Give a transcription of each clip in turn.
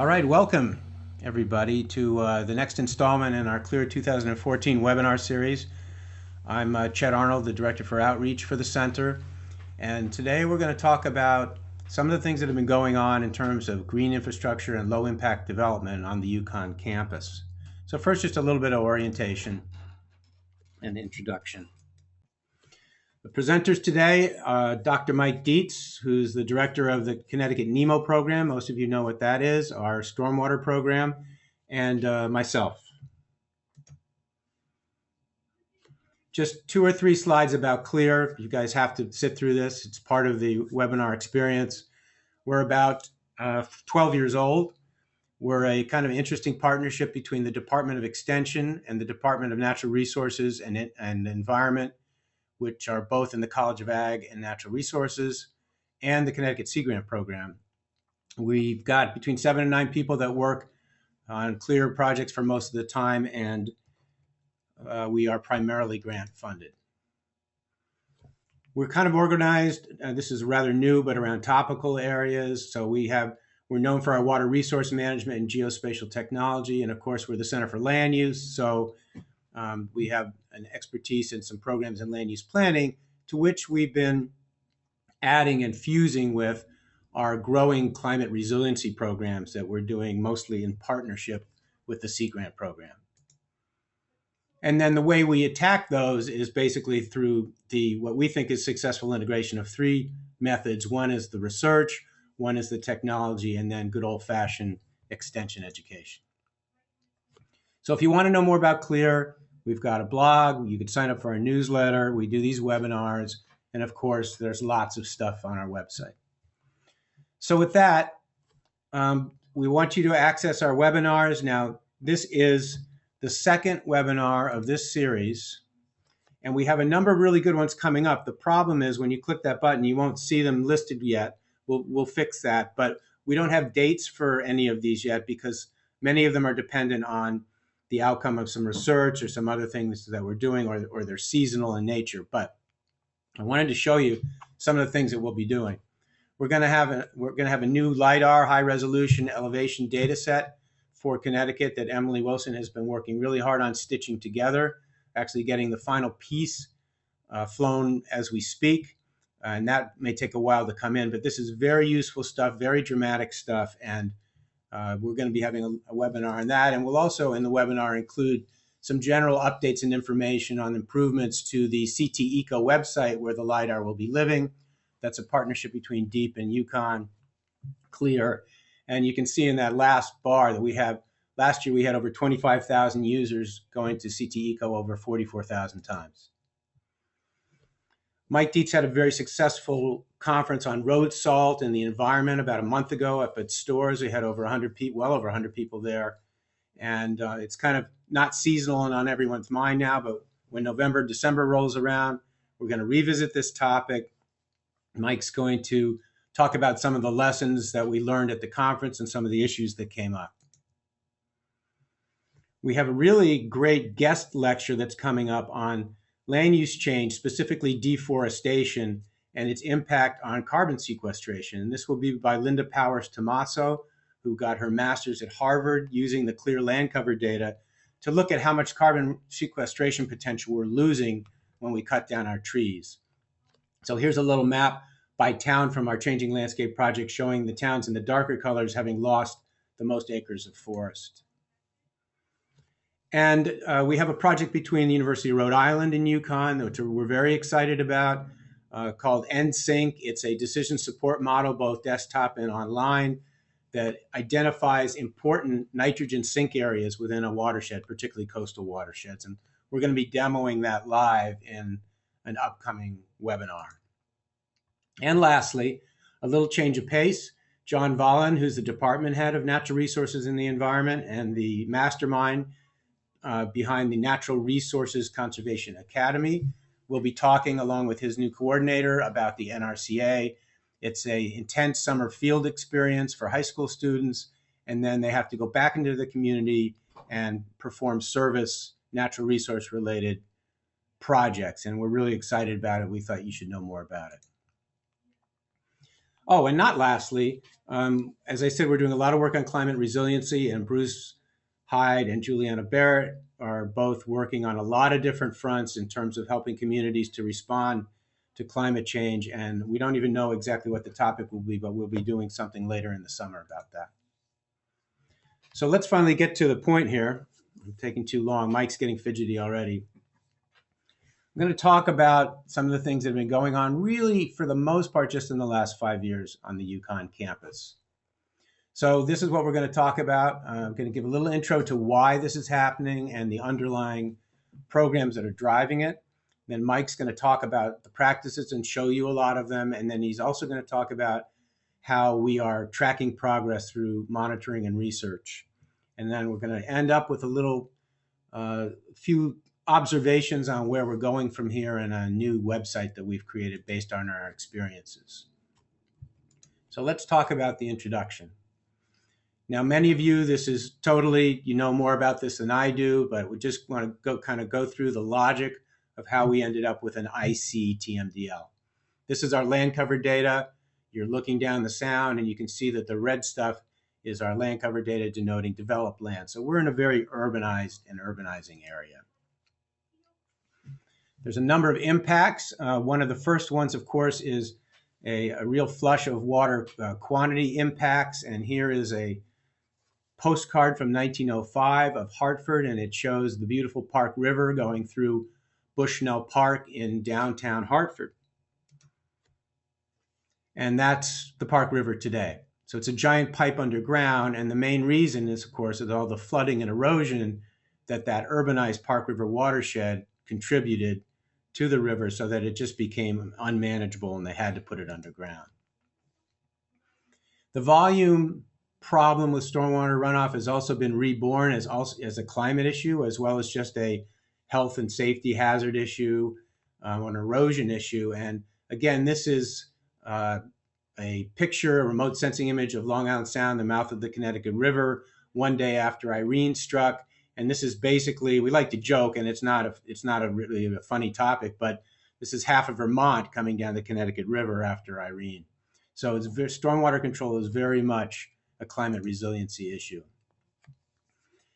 right, welcome everybody to the next installment in our CLEAR 2014 webinar series. I'm Chet Arnold, the Director for Outreach for the Center, and today we're going to talk about some of the things that have been going on in terms of green infrastructure and low impact development on the UConn campus. So first, just a little bit of orientation and introduction. The presenters today are Dr. Mike Dietz, who's the director of the Connecticut NEMO program. Most of you know what that is, our stormwater program, and myself. Just 2 or 3 slides about CLEAR. You guys have to sit through this. It's part of the webinar experience. We're about 12 years old. We're a kind of interesting partnership between the Department of Extension and the Department of Natural Resources and Environment, which are both in the College of Ag and Natural Resources, and the Connecticut Sea Grant Program. We've got between 7 and 9 people that work on CLEAR projects for most of the time, and we are primarily grant funded. We're kind of organized, this is rather new, but around topical areas. So we're known for our water resource management and geospatial technology, and of course we're the Center for Land Use. So we have an expertise in some programs in land use planning, to which we've been adding and fusing with our growing climate resiliency programs that we're doing mostly in partnership with the Sea Grant program. And then the way we attack those is basically through what we think is successful integration of 3 methods. One is the research, one is the technology, and then good old-fashioned extension education. So if you want to know more about CLEAR, we've got a blog. You can sign up for our newsletter. We do these webinars. And of course, there's lots of stuff on our website. So with that, we want you to access our webinars. Now, this is the second webinar of this series. And we have a number of really good ones coming up. The problem is when you click that button, you won't see them listed yet. We'll fix that. But we don't have dates for any of these yet because many of them are dependent on the outcome of some research or some other things that we're doing, or they're seasonal in nature. But I wanted to show you some of the things that we'll be doing. We're going to have a new LiDAR high resolution elevation data set for Connecticut that Emily Wilson has been working really hard on stitching together, actually getting the final piece flown as we speak. And that may take a while to come in, but this is very useful stuff, very dramatic stuff. And we're going to be having a webinar on that. And we'll also in the webinar include some general updates and information on improvements to the CT Eco website where the LiDAR will be living. That's a partnership between DEEP and UConn CLEAR. And you can see in that last bar that last year we had over 25,000 users going to CT Eco over 44,000 times. Mike Dietz had a very successful conference on road salt and the environment about a month ago up at Storrs. We had over 100 people, well over 100 people there. And it's kind of not seasonal and on everyone's mind now, but when November, December rolls around, we're going to revisit this topic. Mike's going to talk about some of the lessons that we learned at the conference and some of the issues that came up. We have a really great guest lecture that's coming up on land use change, specifically deforestation, and its impact on carbon sequestration. And this will be by Linda Powers-Tomaso, who got her master's at Harvard using the CLEAR land cover data to look at how much carbon sequestration potential we're losing when we cut down our trees. So here's a little map by town from our Changing Landscape project showing the towns in the darker colors having lost the most acres of forest. And we have a project between the University of Rhode Island and UConn, which we're very excited about, called NSYNC. It's a decision support model, both desktop and online, that identifies important nitrogen sink areas within a watershed, particularly coastal watersheds. And we're going to be demoing that live in an upcoming webinar. And lastly, a little change of pace. John Vollen, who's the department head of natural resources and the environment and the mastermind behind the Natural Resources Conservation Academy, will be talking along with his new coordinator about the NRCA. It's an intense summer field experience for high school students, and then they have to go back into the community and perform service natural resource related projects. And we're really excited about it. We thought you should know more about it. Oh, and not lastly, as I said, we're doing a lot of work on climate resiliency, and Bruce Hyde and Juliana Barrett are both working on a lot of different fronts in terms of helping communities to respond to climate change. And we don't even know exactly what the topic will be, but we'll be doing something later in the summer about that. So let's finally get to the point here. I'm taking too long. Mike's getting fidgety already. I'm going to talk about some of the things that have been going on really for the most part just in the last 5 years on the UConn campus. So this is what we're going to talk about. I'm going to give a little intro to why this is happening and the underlying programs that are driving it. Then Mike's going to talk about the practices and show you a lot of them. And then he's also going to talk about how we are tracking progress through monitoring and research. And then we're going to end up with a little few observations on where we're going from here and a new website that we've created based on our experiences. So let's talk about the introduction. Now, many of you, this is totally, you know more about this than I do, but we just want to go through the logic of how we ended up with an IC TMDL. This is our land cover data. You're looking down the sound and you can see that the red stuff is our land cover data denoting developed land. So we're in a very urbanized and urbanizing area. There's a number of impacts. One of the first ones, of course, is a real flush of water quantity impacts. And here is a postcard from 1905 of Hartford, and it shows the beautiful Park River going through Bushnell Park in downtown Hartford. And that's the Park River today. So it's a giant pipe underground, and the main reason is, of course, is all the flooding and erosion that urbanized Park River watershed contributed to the river so that it just became unmanageable and they had to put it underground. The volume problem with stormwater runoff has also been reborn as a climate issue, as well as just a health and safety hazard issue, an erosion issue. And again, this is a picture, a remote sensing image of Long Island Sound, the mouth of the Connecticut River, one day after Irene struck. And this is basically, we like to joke, and it's not really a funny topic, but this is half of Vermont coming down the Connecticut River after Irene. So stormwater control is very much a climate resiliency issue.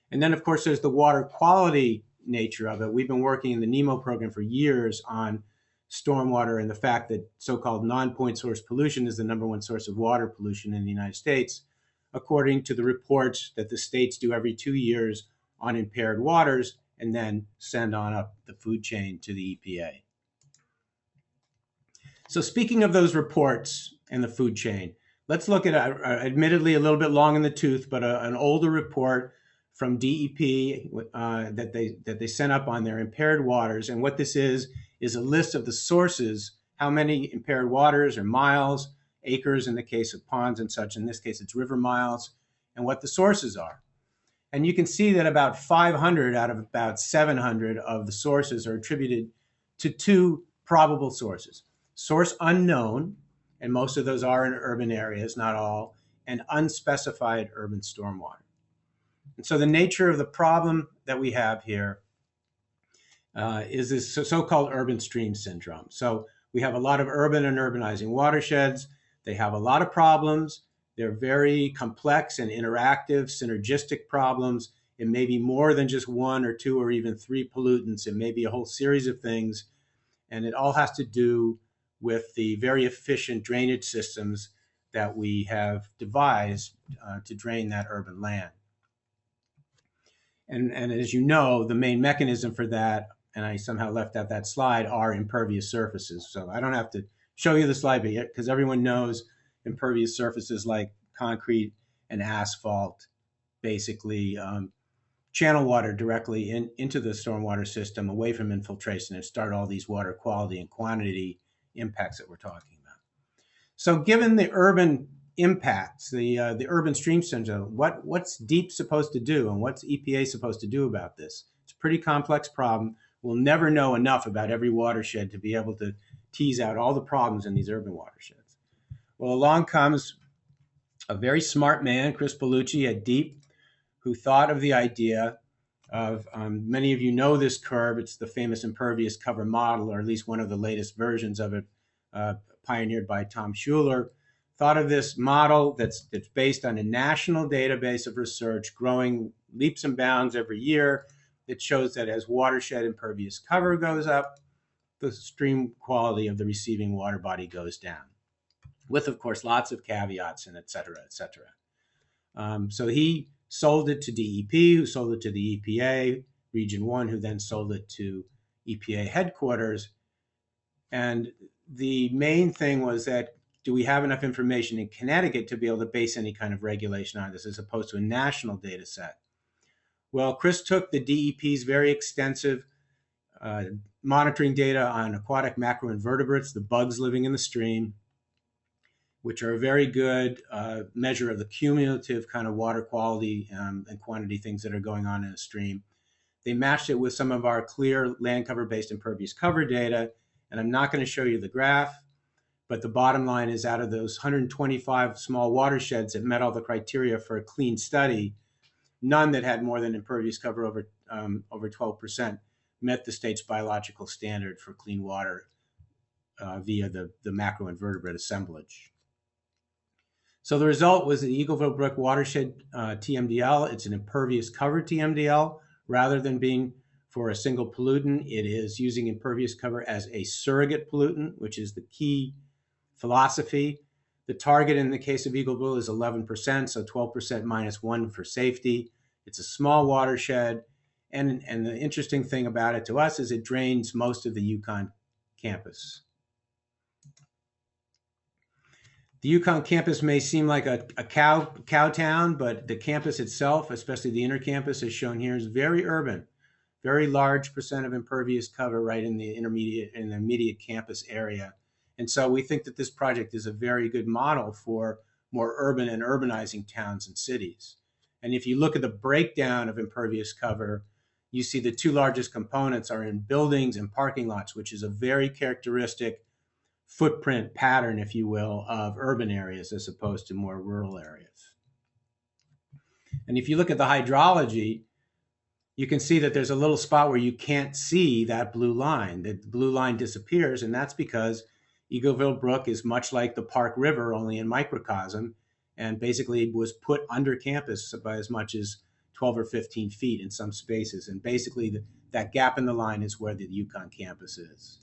And then, of course, there's the water quality nature of it. We've been working in the NEMO program for years on stormwater and the fact that so-called non-point source pollution is the #1 source of water pollution in the United States, according to the reports that the states do every 2 years on impaired waters and then send on up the food chain to the EPA. So speaking of those reports and the food chain, let's look at, admittedly a little bit long in the tooth, but an older report from DEP that they sent up on their impaired waters. And what this is a list of the sources, how many impaired waters or miles, acres in the case of ponds and such. In this case, it's river miles, and what the sources are. And you can see that about 500 out of about 700 of the sources are attributed to 2 probable sources. Source unknown, and most of those are in urban areas, not all, and unspecified urban stormwater. And so the nature of the problem that we have here is this so-called urban stream syndrome. So we have a lot of urban and urbanizing watersheds. They have a lot of problems. They're very complex and interactive, synergistic problems. It may be more than just 1 or 2 or even 3 pollutants. It may be a whole series of things. And it all has to do with the very efficient drainage systems that we have devised to drain that urban land. And as you know, the main mechanism for that, and I somehow left out that slide, are impervious surfaces. So I don't have to show you the slide because everyone knows impervious surfaces like concrete and asphalt basically channel water directly into the stormwater system away from infiltration and start all these water quality and quantity impacts that we're talking about. So given the urban impacts, the urban stream syndrome, what's DEEP supposed to do and what's EPA supposed to do about this? It's a pretty complex problem. We'll never know enough about every watershed to be able to tease out all the problems in these urban watersheds. Well, along comes a very smart man, Chris Bellucci at DEEP, who thought of the idea of, many of you know this curve, it's the famous impervious cover model, or at least one of the latest versions of it, pioneered by Tom Schuler, thought of this model that's based on a national database of research growing leaps and bounds every year. It shows that as watershed impervious cover goes up, the stream quality of the receiving water body goes down, with, of course, lots of caveats and et cetera, et cetera. So he sold it to DEP, who sold it to the EPA, Region 1, who then sold it to EPA headquarters. And the main thing was that, do we have enough information in Connecticut to be able to base any kind of regulation on this as opposed to a national data set? Well, Chris took the DEP's very extensive monitoring data on aquatic macroinvertebrates, the bugs living in the stream, which are a very good measure of the cumulative kind of water quality and quantity things that are going on in a stream. They matched it with some of our CLEAR land cover-based impervious cover data, and I'm not going to show you the graph, but the bottom line is, out of those 125 small watersheds that met all the criteria for a clean study, none that had more than impervious cover over 12% met the state's biological standard for clean water via the macroinvertebrate assemblage. So the result was the Eagleville Brook Watershed TMDL. It's an impervious cover TMDL. Rather than being for a single pollutant, it is using impervious cover as a surrogate pollutant, which is the key philosophy. The target in the case of Eagleville is 11%, so 12% minus 1 for safety. It's a small watershed. And the interesting thing about it to us is it drains most of the UConn campus. The UConn campus may seem like a cow town, but the campus itself, especially the inner campus, as shown here, is very urban. Very large percent of impervious cover right in the immediate campus area. And so we think that this project is a very good model for more urban and urbanizing towns and cities. And if you look at the breakdown of impervious cover, you see the two largest components are in buildings and parking lots, which is a very characteristic footprint pattern, if you will, of urban areas as opposed to more rural areas. And if you look at the hydrology, you can see that there's a little spot where you can't see that blue line. The blue line disappears, and that's because Eagleville Brook is much like the Park River, only in microcosm, and basically was put under campus by as much as 12 or 15 feet in some spaces. And basically that gap in the line is where the UConn campus is.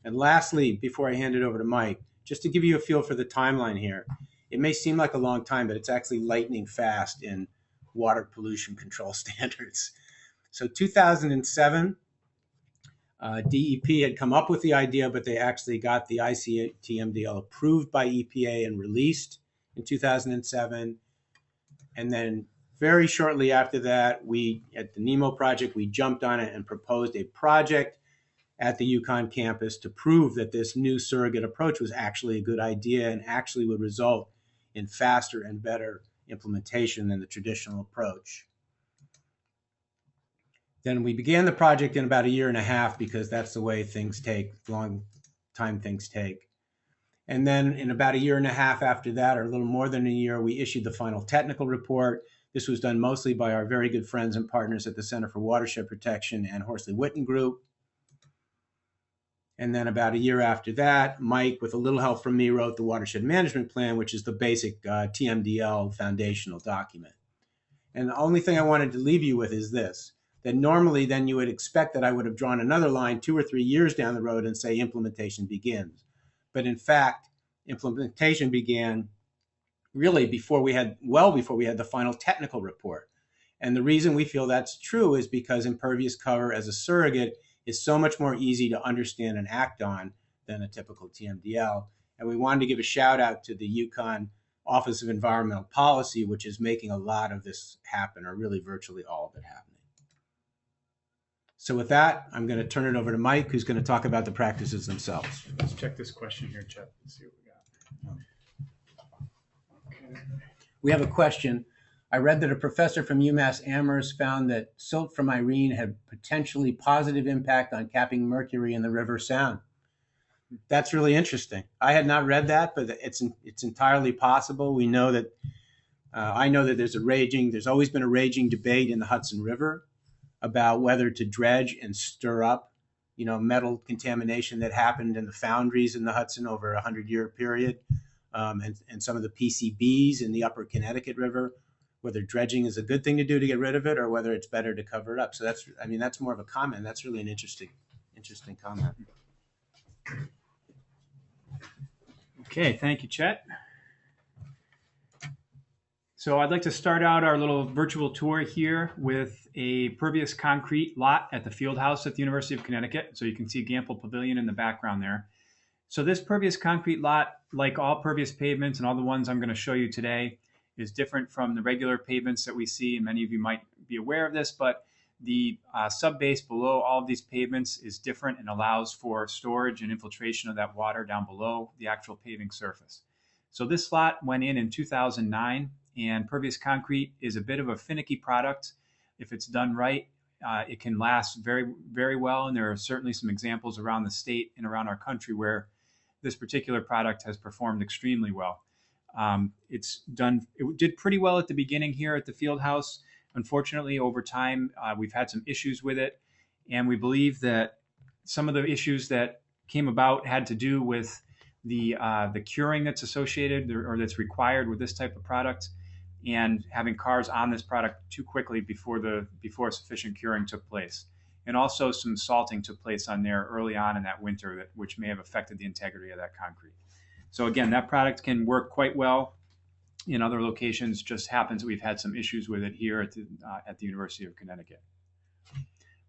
And lastly, before I hand it over to Mike, just to give you a feel for the timeline here, it may seem like a long time, but it's actually lightning fast in water pollution control standards. So 2007, DEP had come up with the idea, but they actually got the ICTMDL approved by EPA and released in 2007. And then very shortly after that, at the NEMO project, we jumped on it and proposed a project at the UConn campus to prove that this new surrogate approach was actually a good idea and actually would result in faster and better implementation than the traditional approach. Then we began the project in about a year and a half, because that's the way things take, long time things take. And then in about a year and a half after that, or a little more than a year, we issued the final technical report. This was done mostly by our very good friends and partners at the Center for Watershed Protection and Horsley Witten Group. And then about a year after that, Mike, with a little help from me, wrote the Watershed Management Plan, which is the basic TMDL foundational document. And the only thing I wanted to leave you with is this, that normally then you would expect that I would have drawn another line 2 or 3 years down the road and say implementation begins. But in fact, implementation began really before we had the final technical report. And the reason we feel that's true is because impervious cover as a surrogate is so much more easy to understand and act on than a typical TMDL. And we wanted to give a shout out to the UConn Office of Environmental Policy, which is making a lot of this happen, or really virtually all of it happening. So with that, I'm going to turn it over to Mike, who's going to talk about the practices themselves. Let's check this question here, Chet. Let's see what we got. Okay. We have a question. I read that a professor from UMass Amherst found that silt from Irene had potentially positive impact on capping mercury in the River Sound. That's really interesting. I had not read that, but it's entirely possible. We know that, I know that there's always been a raging debate in the Hudson River about whether to dredge and stir up, metal contamination that happened in the foundries in the Hudson over a 100-year period. and some of the PCBs in the upper Connecticut River, whether dredging is a good thing to do to get rid of it or whether it's better to cover it up. So that's, I mean, that's more of a comment. That's really an interesting comment. Okay, thank you, Chet. So I'd like to start out our little virtual tour here with a pervious concrete lot at the field house at the University of Connecticut. So you can see Gamble Pavilion in the background there. So this pervious concrete lot, like all pervious pavements and all the ones I'm going to show you today, is different from the regular pavements that we see, and many of you might be aware of this, but the sub-base below all of these pavements is different and allows for storage and infiltration of that water down below the actual paving surface. So this lot went in 2009, and pervious concrete is a bit of a finicky product. If it's done right, it can last very, very well, and there are certainly some examples around the state and around our country where this particular product has performed extremely well. It did pretty well at the beginning here at the field house. Unfortunately, over time, we've had some issues with it, and we believe that some of the issues that came about had to do with the curing that's associated or that's required with this type of product, and having cars on this product too quickly before sufficient curing took place. And also some salting took place on there early on in that winter, which may have affected the integrity of that concrete. So again, that product can work quite well in other locations. Just happens we've had some issues with it here at the University of Connecticut.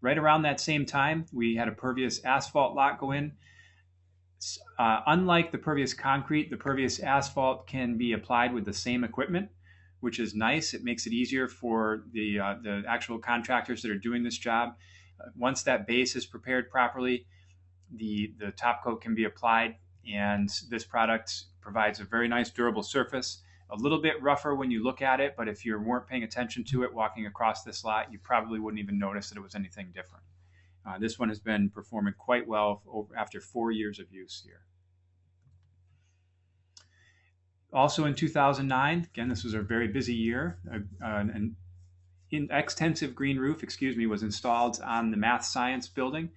Right around that same time, we had a pervious asphalt lot go in. Unlike the pervious concrete, the pervious asphalt can be applied with the same equipment, which is nice. It makes it easier for the actual contractors that are doing this job. Once that base is prepared properly, the top coat can be applied, and this product provides a very nice durable surface. A little bit rougher when you look at it, but if you weren't paying attention to it walking across this lot, you probably wouldn't even notice that it was anything different. This one has been performing quite well after 4 years of use here. Also in 2009, again, this was a very busy year, an extensive green roof, was installed on the math science building.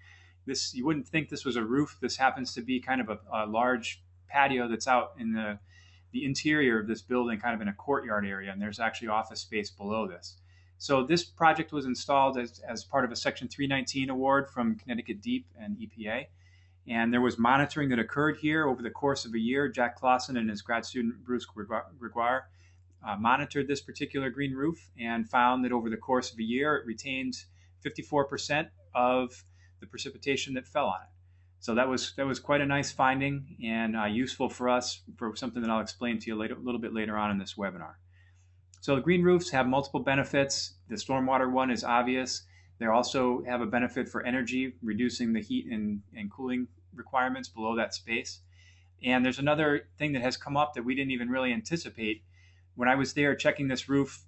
You wouldn't think this was a roof. This happens to be kind of a large patio that's out in the interior of this building, kind of in a courtyard area, and there's actually office space below this. So this project was installed as part of a Section 319 award from Connecticut DEEP and EPA. And there was monitoring that occurred here over the course of a year. Jack Clausen and his grad student, Bruce Gregoire, monitored this particular green roof and found that over the course of a year, it retained 54% of the precipitation that fell on it. So that was quite a nice finding and useful for us for something that I'll explain to you a little bit later on in this webinar. So the green roofs have multiple benefits. The stormwater one is obvious. They also have a benefit for energy, reducing the heat and cooling requirements below that space. And there's another thing that has come up that we didn't even really anticipate. When I was there checking this roof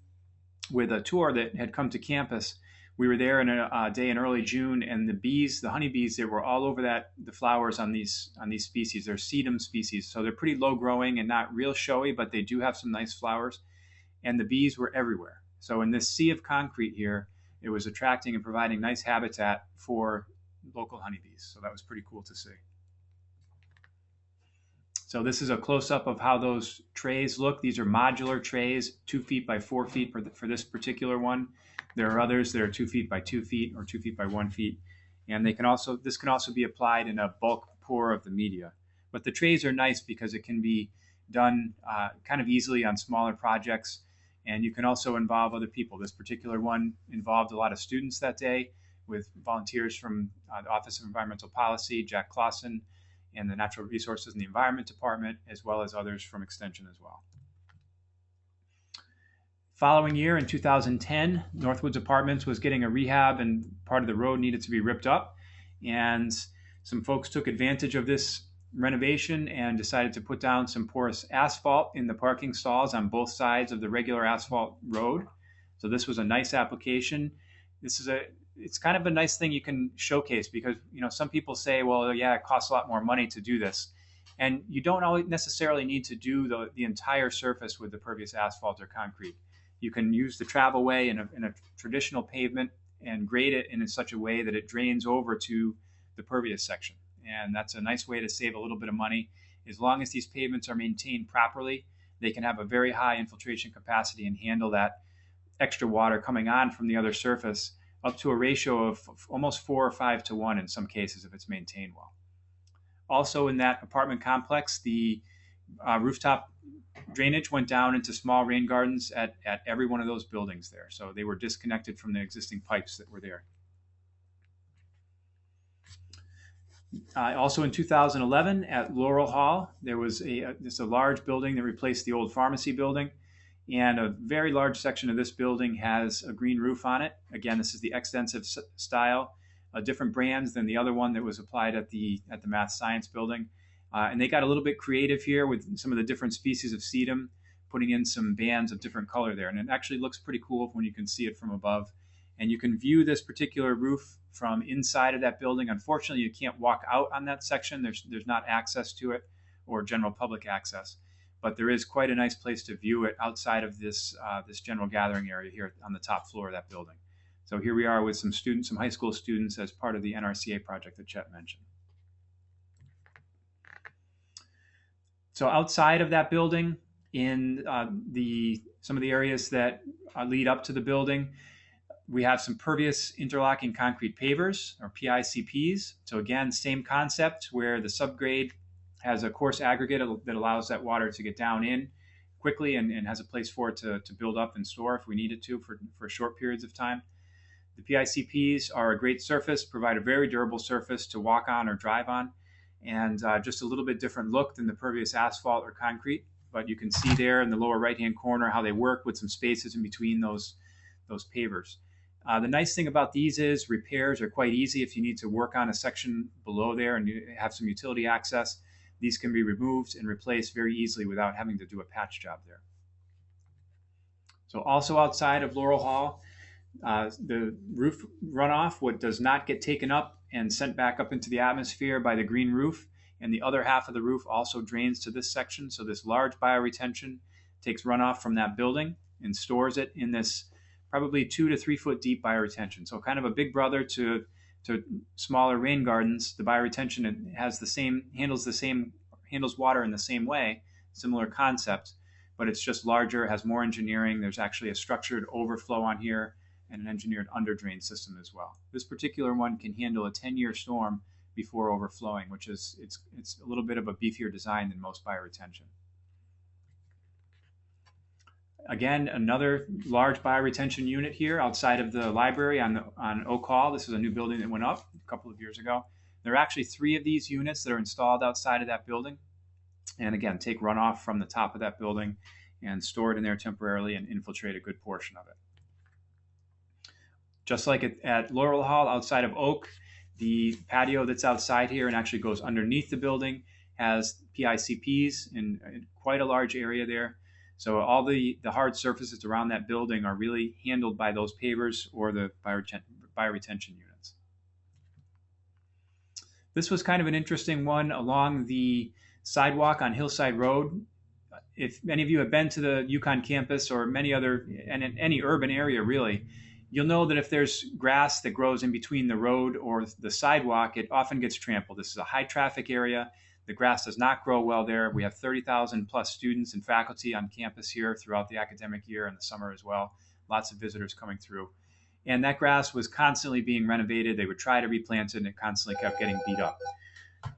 with a tour that had come to campus, we were there in a day in early June, and the honeybees, that were all over the flowers on these species. They're sedum species, so they're pretty low growing and not real showy, but they do have some nice flowers. And the bees were everywhere. So in this sea of concrete here, it was attracting and providing nice habitat for local honeybees. So that was pretty cool to see. So this is a close-up of how those trays look. These are modular trays, 2 feet by 4 feet for this particular one. There are others that are 2 feet by 2 feet or 2 feet by 1 feet. And this can also be applied in a bulk pour of the media. But the trays are nice because it can be done kind of easily on smaller projects. And you can also involve other people. This particular one involved a lot of students that day, with volunteers from the Office of Environmental Policy, Jack Clausen, and the Natural Resources and the Environment Department, as well as others from Extension as well. Following year, in 2010, Northwoods Apartments was getting a rehab, and part of the road needed to be ripped up. And some folks took advantage of this renovation and decided to put down some porous asphalt in the parking stalls on both sides of the regular asphalt road. So this was a nice application. It's kind of a nice thing you can showcase, because some people say, well, yeah, it costs a lot more money to do this. And you don't always necessarily need to do the entire surface with the pervious asphalt or concrete. You can use the travel way in a traditional pavement and grade it in such a way that it drains over to the pervious section. And that's a nice way to save a little bit of money as long as these pavements are maintained properly, they can have a very high infiltration capacity and handle that extra water coming on from the other surface up to a ratio of almost 4 or 5 to 1 in some cases if it's maintained well. Also in that apartment complex, the rooftop drainage went down into small rain gardens at every one of those buildings there. So they were disconnected from the existing pipes that were there. Also in 2011 at Laurel Hall, there was a large building that replaced the old pharmacy building. And a very large section of this building has a green roof on it. Again, this is the extensive style, different brands than the other one that was applied at the math science building. And they got a little bit creative here with some of the different species of sedum, putting in some bands of different color there. And it actually looks pretty cool when you can see it from above. And you can view this particular roof from inside of that building. Unfortunately, you can't walk out on that section. There's not access to it or general public access. But there is quite a nice place to view it outside of this general gathering area here on the top floor of that building. So here we are with some students, some high school students as part of the NRCA project that Chet mentioned. So outside of that building, in some of the areas that lead up to the building, we have some pervious interlocking concrete pavers, or PICPs. So again, same concept where the subgrade has a coarse aggregate that allows that water to get down in quickly and has a place for it to build up and store if we need it to for short periods of time. The PICPs are a great surface, provide a very durable surface to walk on or drive on, and just a little bit different look than the pervious asphalt or concrete. But you can see there in the lower right-hand corner how they work with some spaces in between those pavers. The nice thing about these is repairs are quite easy. If you need to work on a section below there and you have some utility access, these can be removed and replaced very easily without having to do a patch job there. So also outside of Laurel Hall, the roof runoff, what does not get taken up and sent back up into the atmosphere by the green roof, and the other half of the roof also drains to this section. So this large bioretention takes runoff from that building and stores it in this probably 2 to 3 foot deep bioretention. So kind of a big brother to smaller rain gardens. The bioretention handles water in the same way, similar concept, but it's just larger, has more engineering. There's actually a structured overflow on here and an engineered underdrain system as well. This particular one can handle a 10-year storm before overflowing, which is it's a little bit of a beefier design than most bioretention. Again, another large bioretention unit here outside of the library on Oak Hall. This is a new building that went up a couple of years ago. There are actually 3 of these units that are installed outside of that building. And again, take runoff from the top of that building and store it in there temporarily and infiltrate a good portion of it. Just like at Laurel Hall outside of Oak, the patio that's outside here and actually goes underneath the building has PICPs in quite a large area there. So all the hard surfaces around that building are really handled by those pavers or the bioretention units. This was kind of an interesting one along the sidewalk on Hillside Road. If many of you have been to the UConn campus or many other, and in any urban area really, you'll know that if there's grass that grows in between the road or the sidewalk, it often gets trampled. This is a high traffic area. The grass does not grow well there. We have 30,000 plus students and faculty on campus here throughout the academic year and the summer as well. Lots of visitors coming through. And that grass was constantly being renovated. They would try to replant it and it constantly kept getting beat up.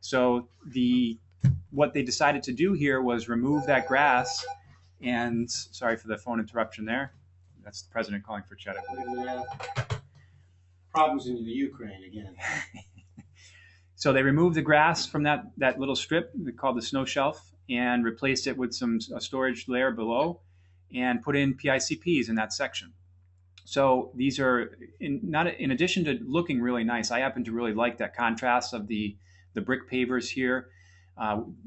So what they decided to do here was remove that grass. And sorry for the phone interruption there. That's the president calling for Chet, I believe. Problems in the Ukraine again. So they removed the grass from that little strip called the snow shelf and replaced it with a storage layer below and put in PICPs in that section. So these are, in addition to looking really nice, I happen to really like that contrast of the brick pavers here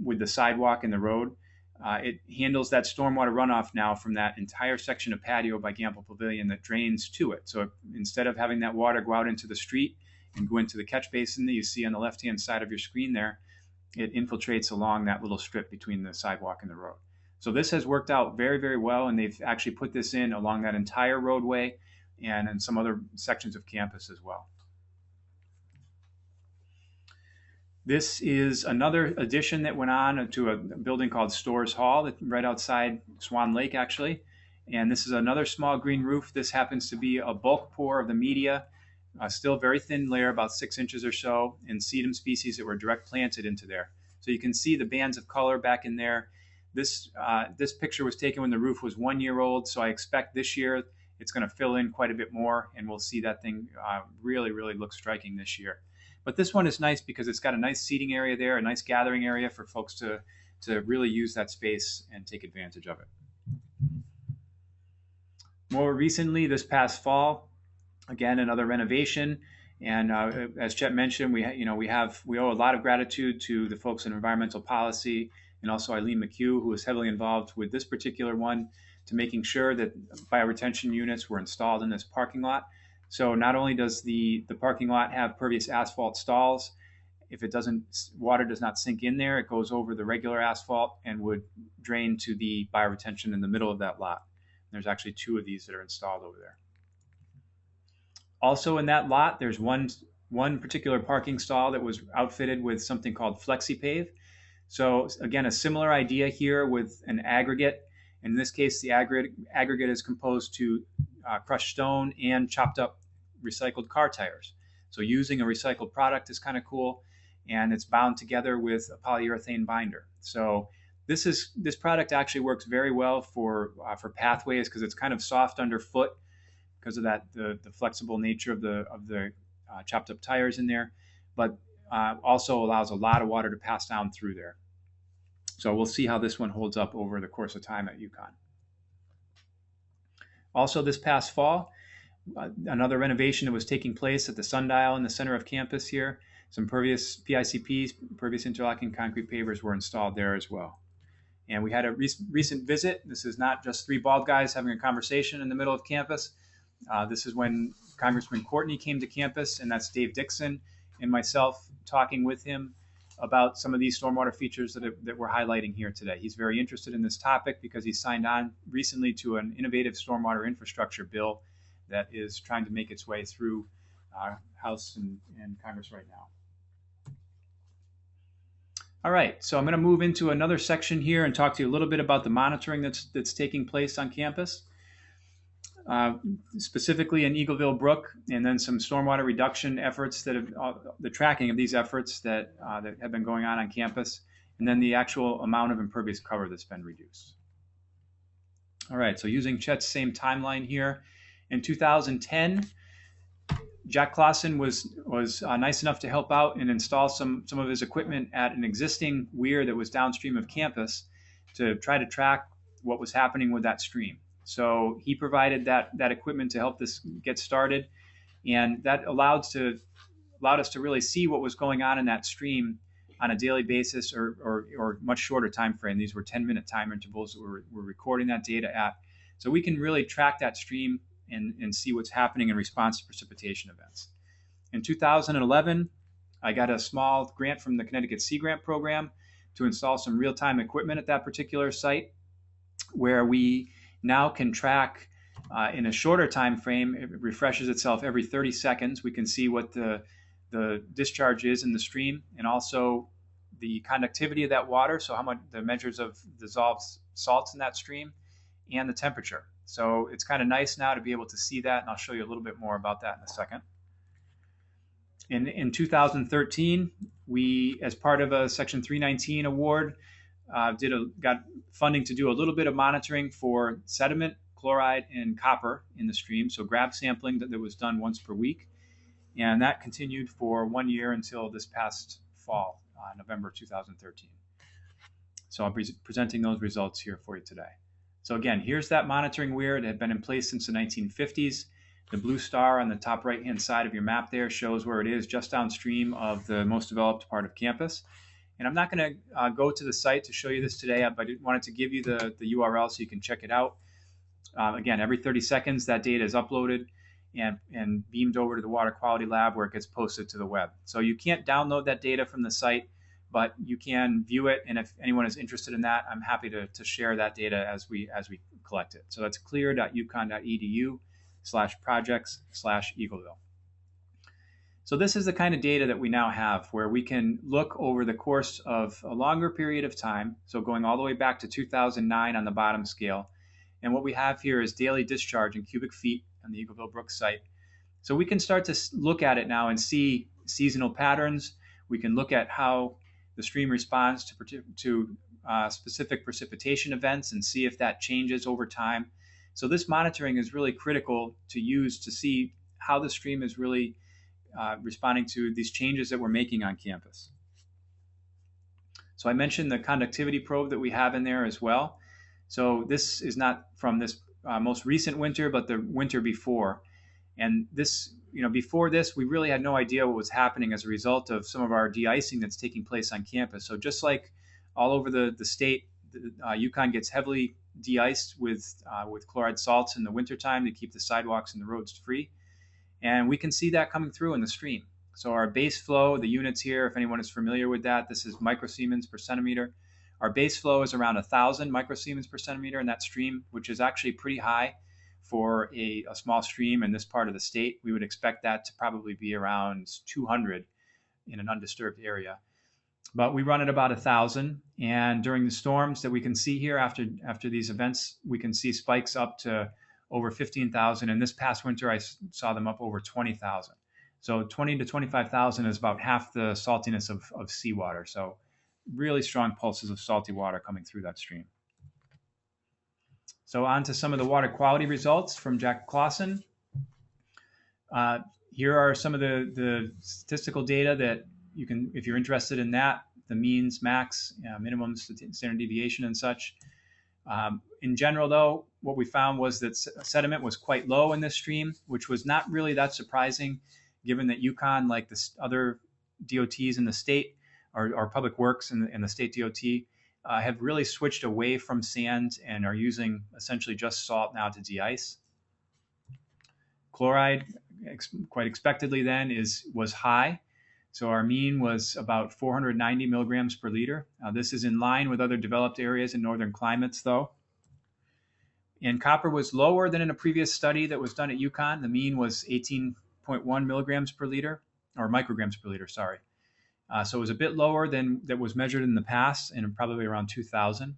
with the sidewalk and the road. It handles that stormwater runoff now from that entire section of patio by Gamble Pavilion that drains to it. So instead of having that water go out into the street and go into the catch basin that you see on the left-hand side of your screen there, it infiltrates along that little strip between the sidewalk and the road. So this has worked out very, very well, and they've actually put this in along that entire roadway and in some other sections of campus as well. This is another addition that went on to a building called Storrs Hall, right outside Swan Lake, actually. And this is another small green roof. This happens to be a bulk pour of the media, still very thin layer, about 6 inches or so, and sedum species that were direct planted into there. So you can see the bands of color back in there. This picture was taken when the roof was 1 year old, so I expect this year it's going to fill in quite a bit more, and we'll see that thing really, really look striking this year. But this one is nice because it's got a nice seating area there, a nice gathering area for folks to really use that space and take advantage of it. More recently, this past fall, again, another renovation. And as Chet mentioned, we owe a lot of gratitude to the folks in environmental policy and also Eileen McHugh, who was heavily involved with this particular one, to making sure that bioretention units were installed in this parking lot. So not only does the parking lot have pervious asphalt stalls, if water does not sink in there, it goes over the regular asphalt and would drain to the bioretention in the middle of that lot. There's actually 2 of these that are installed over there. Also in that lot, there's one particular parking stall that was outfitted with something called FlexiPave. So again, a similar idea here with an aggregate. In this case, the aggregate is composed to crushed stone and chopped up recycled car tires. So using a recycled product is kind of cool, and it's bound together with a polyurethane binder. So this product actually works very well for pathways because it's kind of soft underfoot because of the flexible nature of the chopped up tires in there, but also allows a lot of water to pass down through there. So we'll see how this one holds up over the course of time at UConn. Also this past fall, another renovation that was taking place at the sundial in the center of campus here. Some pervious PICPs, pervious interlocking concrete pavers, were installed there as well. And we had a recent visit. This is not just 3 bald guys having a conversation in the middle of campus. This is when Congressman Courtney came to campus, and that's Dave Dixon and myself talking with him about some of these stormwater features that we're highlighting here today. He's very interested in this topic because he signed on recently to an innovative stormwater infrastructure bill that is trying to make its way through House and Congress right now. All right, so I'm going to move into another section here and talk to you a little bit about the monitoring that's taking place on campus, specifically in Eagleville, Brook, and then some stormwater reduction efforts the tracking of these efforts that have been going on campus, and then the actual amount of impervious cover that's been reduced. All right, so using Chet's same timeline here, in 2010, Jack Clausen was nice enough to help out and install some of his equipment at an existing weir that was downstream of campus to try to track what was happening with that stream. So he provided that equipment to help this get started, and that allowed us to really see what was going on in that stream on a daily basis or much shorter time frame. These were 10-minute time intervals that we're recording that data at. So we can really track that stream and see what's happening in response to precipitation events. In 2011, I got a small grant from the Connecticut Sea Grant Program to install some real-time equipment at that particular site, where we now can track in a shorter time frame. It refreshes itself every 30 seconds. We can see what the discharge is in the stream, and also the conductivity of that water, so how much the measures of dissolved salts in that stream, and the temperature. So it's kind of nice now to be able to see that, and I'll show you a little bit more about that in a second. In 2013, we, as part of a Section 319 award, got funding to do a little bit of monitoring for sediment, chloride, and copper in the stream. So grab sampling that was done once per week. And that continued for 1 year until this past fall, November 2013. So I'll be presenting those results here for you today. So again, here's that monitoring weir. It had been in place since the 1950s. The blue star on the top right-hand side of your map there shows where it is, just downstream of the most developed part of campus. And I'm not going to go to the site to show you this today, but I wanted to give you the URL so you can check it out. Again, every 30 seconds, that data is uploaded and beamed over to the water quality lab, where it gets posted to the web. So you can't download that data from the site, but you can view it. And if anyone is interested in that, I'm happy to share that data as we collect it. So that's clear.uconn.edu/projects/Eagleville. So this is the kind of data that we now have where we can look over the course of a longer period of time, so going all the way back to 2009 on the bottom scale. And what we have here is daily discharge in cubic feet on the Eagleville Brook site. So we can start to look at it now and see seasonal patterns. We can look at how the stream responds to specific precipitation events and see if that changes over time. So this monitoring is really critical to use to see how the stream is really responding to these changes that we're making on campus. So I mentioned the conductivity probe that we have in there as well. So this is not from this most recent winter, but the winter before. And this, before this, we really had no idea what was happening as a result of some of our de-icing that's taking place on campus. So just like all over the state, UConn gets heavily de-iced with chloride salts in the wintertime to keep the sidewalks and the roads free. And we can see that coming through in the stream. So our base flow, the units here, if anyone is familiar with that, this is microsiemens per centimeter. Our base flow is around 1,000 microsiemens per centimeter in that stream, which is actually pretty high for a small stream in this part of the state. We would expect that to probably be around 200 in an undisturbed area. But we run at about 1,000. And during the storms that we can see here after these events, we can see spikes up to over 15,000. And this past winter, I saw them up over 20,000. So 20 to 25,000 is about half the saltiness of seawater. So really strong pulses of salty water coming through that stream. So on to some of the water quality results from Jack Clausen. Here are some of the statistical data that you can, if you're interested in that, the means, max, minimum standard deviation and such. In general, though, what we found was that sediment was quite low in this stream, which was not really that surprising, given that UConn, like the other DOTs in the state, or Public Works and the state DOT, have really switched away from sand and are using essentially just salt now to de-ice. Chloride, quite expectedly then, was high. So our mean was about 490 milligrams per liter. This is in line with other developed areas in northern climates, though. And copper was lower than in a previous study that was done at UConn. The mean was 18.1 milligrams per liter, or micrograms per liter, sorry. So it was a bit lower than that was measured in the past, and probably around 2,000.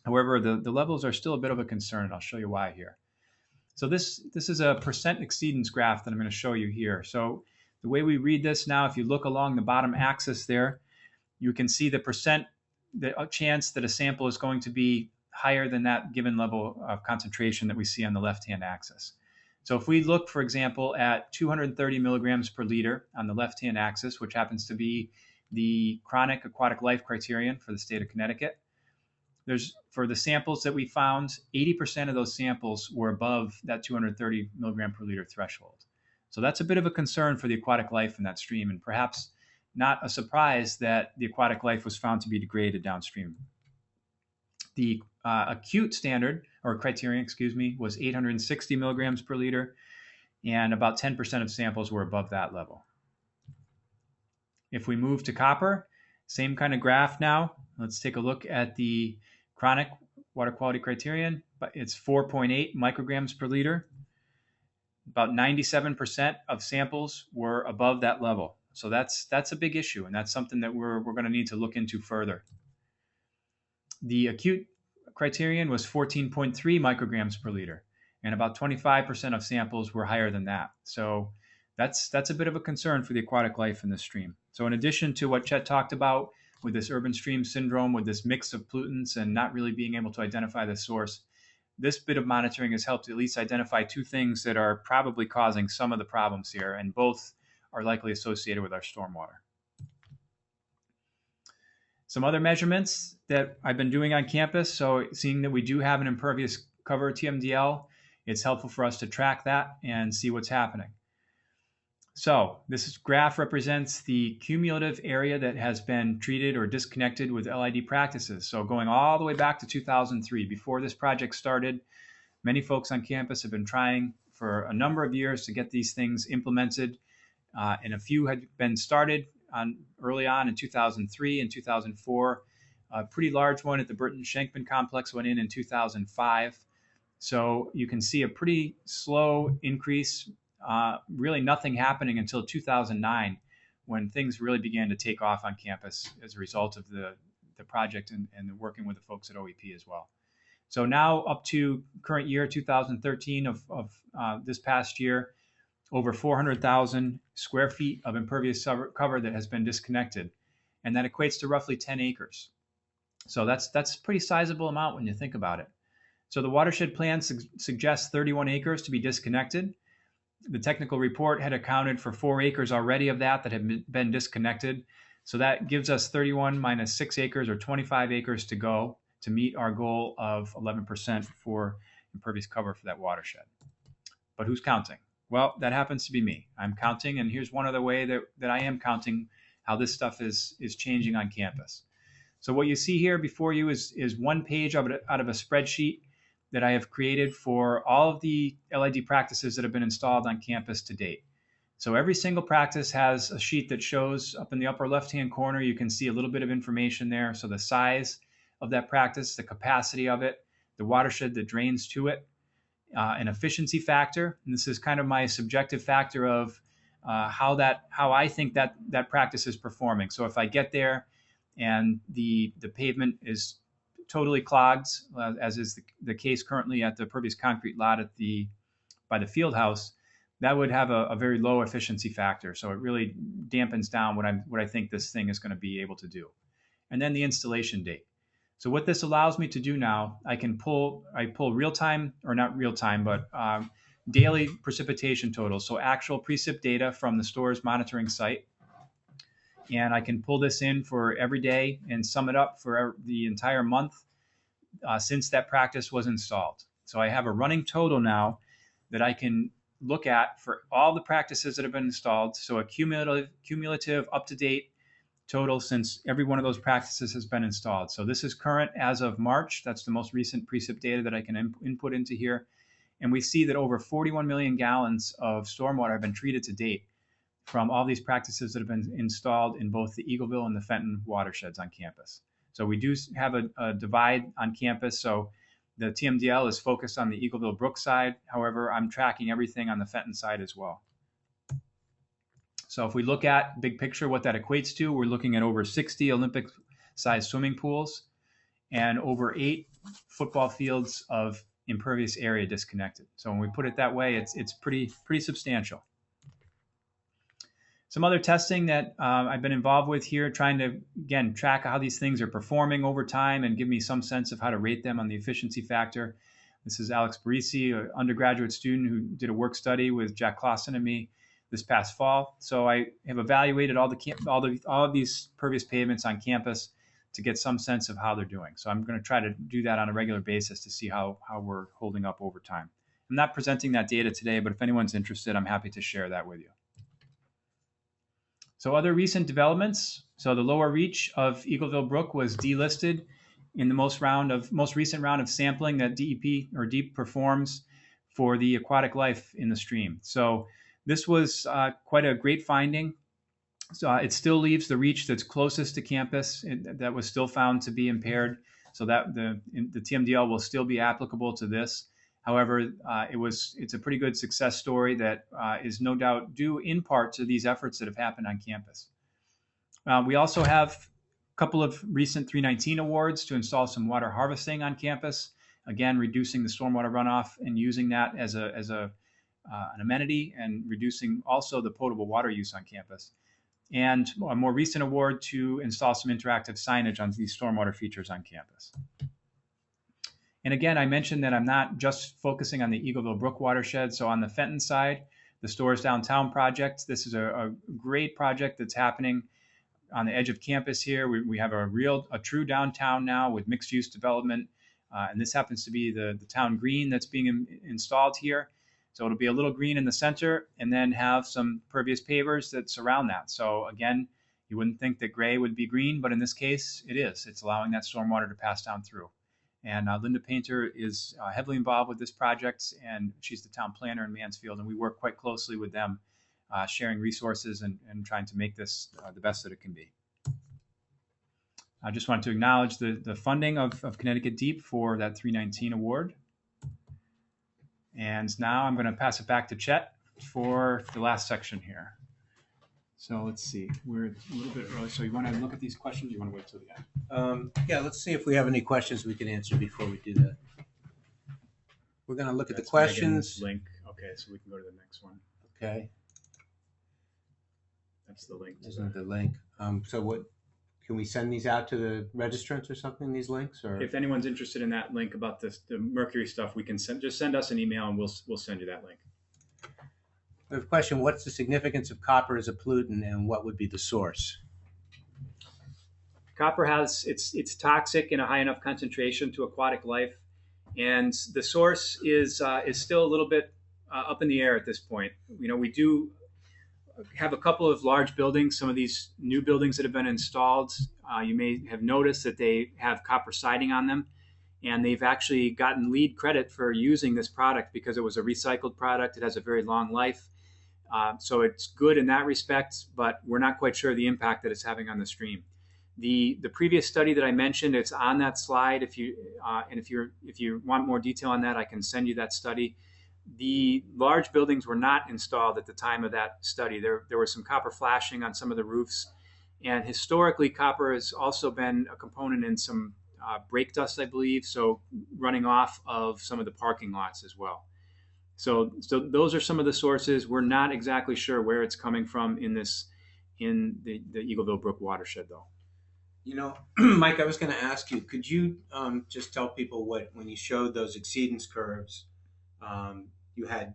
However, the levels are still a bit of a concern, and I'll show you why here. So this is a percent exceedance graph that I'm going to show you here. So the way we read this now, if you look along the bottom axis there, you can see the percent, the chance that a sample is going to be higher than that given level of concentration that we see on the left-hand axis. So if we look, for example, at 230 milligrams per liter on the left-hand axis, which happens to be the chronic aquatic life criterion for the state of Connecticut, for the samples that we found, 80% of those samples were above that 230 milligram per liter threshold. So that's a bit of a concern for the aquatic life in that stream, and perhaps not a surprise that the aquatic life was found to be degraded downstream. The acute standard, or criterion, was 860 milligrams per liter, and about 10% of samples were above that level. If we move to copper, same kind of graph now. Let's take a look at the chronic water quality criterion. It's 4.8 micrograms per liter. About 97% of samples were above that level. So that's a big issue, and that's something that we're going to need to look into further. The acute criterion was 14.3 micrograms per liter, and about 25% of samples were higher than that. So that's a bit of a concern for the aquatic life in the stream. So in addition to what Chet talked about with this urban stream syndrome, with this mix of pollutants and not really being able to identify the source, this bit of monitoring has helped at least identify two things that are probably causing some of the problems here, and both are likely associated with our stormwater. Some other measurements that I've been doing on campus, so seeing that we do have an impervious cover TMDL, it's helpful for us to track that and see what's happening. So this graph represents the cumulative area that has been treated or disconnected with LID practices. So going all the way back to 2003, before this project started, many folks on campus have been trying for a number of years to get these things implemented, and a few had been started early on in 2003 and 2004. A pretty large one at the Burton-Shankman complex went in 2005. So you can see a pretty slow increase really nothing happening until 2009, when things really began to take off on campus as a result of the project and working with the folks at OEP as well. So now up to current year 2013 of this past year, over 400,000 square feet of impervious cover that has been disconnected, and that equates to roughly 10 acres. So that's a pretty sizable amount when you think about it. So the watershed plan suggests 31 acres to be disconnected. The technical report had accounted for 4 acres already of that had been disconnected. So that gives us 31 minus 6 acres, or 25 acres to go to meet our goal of 11% for impervious cover for that watershed. But who's counting? Well, that happens to be me. I'm counting, and here's one other way that I am counting how this stuff is changing on campus. So what you see here before you is one page out of a spreadsheet that I have created for all of the LID practices that have been installed on campus to date. So every single practice has a sheet that shows up in the upper left-hand corner. You can see a little bit of information there. So the size of that practice, the capacity of it, the watershed that drains to it, an efficiency factor. And this is kind of my subjective factor of how I think that practice is performing. So if I get there and the pavement is totally clogged, as is the case currently at the pervious concrete lot by the field house, that would have a very low efficiency factor. So it really dampens down what I think this thing is going to be able to do. And then the installation date. So what this allows me to do now, I pull real time, or not real time, but daily precipitation totals. So actual precip data from the Storrs monitoring site. And I can pull this in for every day and sum it up for the entire month since that practice was installed. So I have a running total now that I can look at for all the practices that have been installed. So a cumulative up-to-date total since every one of those practices has been installed. So this is current as of March. That's the most recent precip data that I can input into here. And we see that over 41 million gallons of stormwater have been treated to date from all these practices that have been installed in both the Eagleville and the Fenton watersheds on campus. So we do have a divide on campus. So the TMDL is focused on the Eagleville Brook side. However, I'm tracking everything on the Fenton side as well. So if we look at big picture, what that equates to, we're looking at over 60 Olympic-sized swimming pools and over 8 football fields of impervious area disconnected. So when we put it that way, it's pretty substantial. Some other testing that I've been involved with here, trying to, again, track how these things are performing over time and give me some sense of how to rate them on the efficiency factor. This is Alex Barisi, an undergraduate student who did a work study with Jack Clausen and me this past fall. So I have evaluated all of these pervious pavements on campus to get some sense of how they're doing. So I'm going to try to do that on a regular basis to see how we're holding up over time. I'm not presenting that data today, but if anyone's interested, I'm happy to share that with you. So other recent developments. So the lower reach of Eagleville Brook was delisted in the most recent round of sampling that DEP performs for the aquatic life in the stream. So this was quite a great finding. So it still leaves the reach that's closest to campus that was still found to be impaired. So that the TMDL will still be applicable to this. However, it's a pretty good success story that is no doubt due in part to these efforts that have happened on campus. We also have a couple of recent 319 awards to install some water harvesting on campus. Again, reducing the stormwater runoff and using that as an amenity and reducing also the potable water use on campus. And a more recent award to install some interactive signage on these stormwater features on campus. And again, I mentioned that I'm not just focusing on the Eagleville Brook watershed. So on the Fenton side, the Storrs Downtown project, this is a great project that's happening on the edge of campus here. We have a true downtown now with mixed use development. And this happens to be the town green that's being installed here. So it'll be a little green in the center and then have some pervious pavers that surround that. So again, you wouldn't think that gray would be green, but in this case, it is. It's allowing that stormwater to pass down through. And Linda Painter is heavily involved with this project, and she's the town planner in Mansfield, and we work quite closely with them, sharing resources and trying to make this the best that it can be. I just want to acknowledge the funding of Connecticut Deep for that 319 award. And now I'm going to pass it back to Chet for the last section here. So let's see, we're a little bit early. So you want to look at these questions? Or you want to wait till the end? Yeah, let's see if we have any questions we can answer before we do that. We're going to look at the That's questions. Megan's link. Okay, so we can go to the next one. Okay, That's the link. isn't the link? So what? Can we send these out to the registrants or something? These links, or If anyone's interested in that link about the mercury stuff, we can just send us an email and we'll send you that link. we have a question: what's the significance of copper as a pollutant, and what would be the source? Copper has it's toxic in a high enough concentration to aquatic life, and the source is still a little bit up in the air at this point. You know, we do have a couple of large buildings. Some of these new buildings that have been installed, you may have noticed that they have copper siding on them, and they've actually gotten LEED credit for using this product because it was a recycled product. It has a very long life, so it's good in that respect. But we're not quite sure the impact that it's having on the stream. The previous study that I mentioned, it's on that slide. If you want more detail on that, I can send you that study. The large buildings were not installed at the time of that study. There was some copper flashing on some of the roofs, and historically, copper has also been a component in some brake dust, I believe, so running off of some of the parking lots as well. So those are some of the sources. We're not exactly sure where it's coming from in the Eagleville Brook watershed, though. You know, Mike, I was going to ask you, could you just tell people when you showed those exceedance curves, you had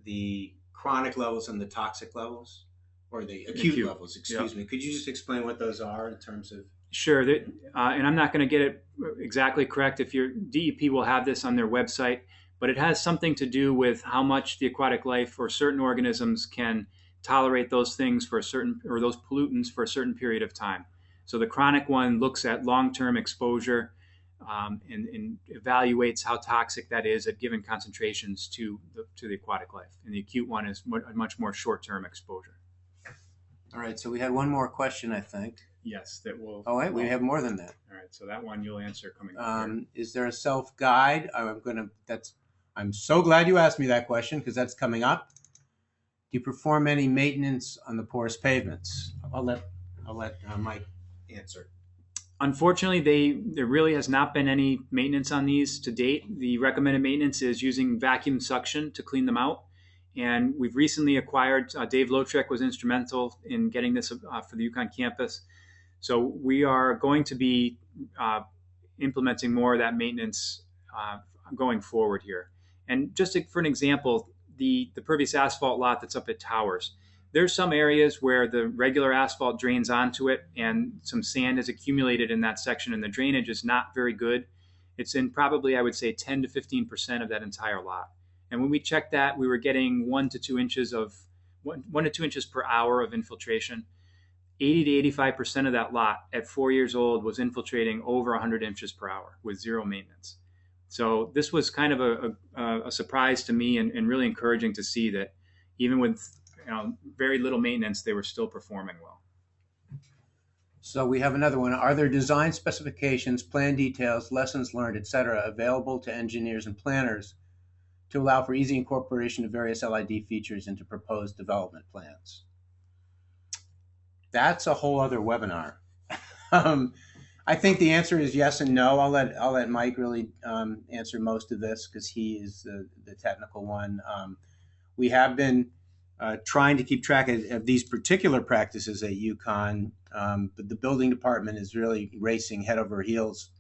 the chronic levels and the toxic levels, or the acute levels, excuse me. Could you just explain what those are in terms of? Sure, and I'm not going to get it exactly correct. If your DEP will have this on their website, but it has something to do with how much the aquatic life or certain organisms can tolerate those things for a certain, or those pollutants for a certain period of time. So the chronic one looks at long-term exposure and evaluates how toxic that is at given concentrations to the aquatic life. And the acute one is a much more short-term exposure. All right, so we had one more question, I think. Yes, that will. Oh, wait, we have more than that. All right, so that one you'll answer coming up here. Is there a self-guide? I'm so glad you asked me that question because that's coming up. Do you perform any maintenance on the porous pavements? I'll let Mike answer. Unfortunately, there really has not been any maintenance on these to date. The recommended maintenance is using vacuum suction to clean them out. And we've recently acquired, Dave Lotrek was instrumental in getting this for the UConn campus. So we are going to be implementing more of that maintenance going forward here. And just for an example, the pervious asphalt lot that's up at Towers, there's some areas where the regular asphalt drains onto it and some sand is accumulated in that section and the drainage is not very good. It's in probably, I would say, 10 to 15% of that entire lot. And when we checked that, we were getting 1 to 2 inches per hour of infiltration. 80 to 85% of that lot at 4 years old was infiltrating over 100 inches per hour with zero maintenance. So this was kind of a surprise to me and really encouraging to see that even with very little maintenance, they were still performing well. So we have another one. Are there design specifications, plan details, lessons learned, etc., available to engineers and planners to allow for easy incorporation of various LID features into proposed development plans? That's a whole other webinar. I think the answer is yes and no. I'll let Mike really answer most of this because he is the technical one. We have been trying to keep track of these particular practices at UConn, but the building department is really racing head over heels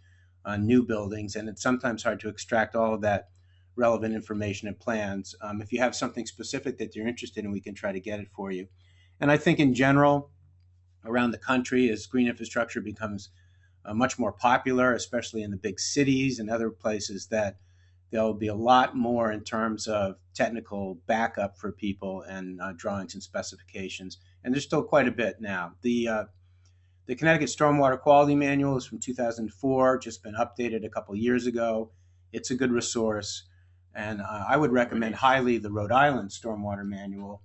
on new buildings, and it's sometimes hard to extract all of that relevant information and plans. If you have something specific that you're interested in, we can try to get it for you. And I think in general, around the country, as green infrastructure becomes much more popular, especially in the big cities and other places, that there'll be a lot more in terms of technical backup for people and drawings and specifications. And there's still quite a bit now. The Connecticut Stormwater Quality Manual is from 2004, just been updated a couple years ago. It's a good resource. And I would recommend highly the Rhode Island Stormwater Manual,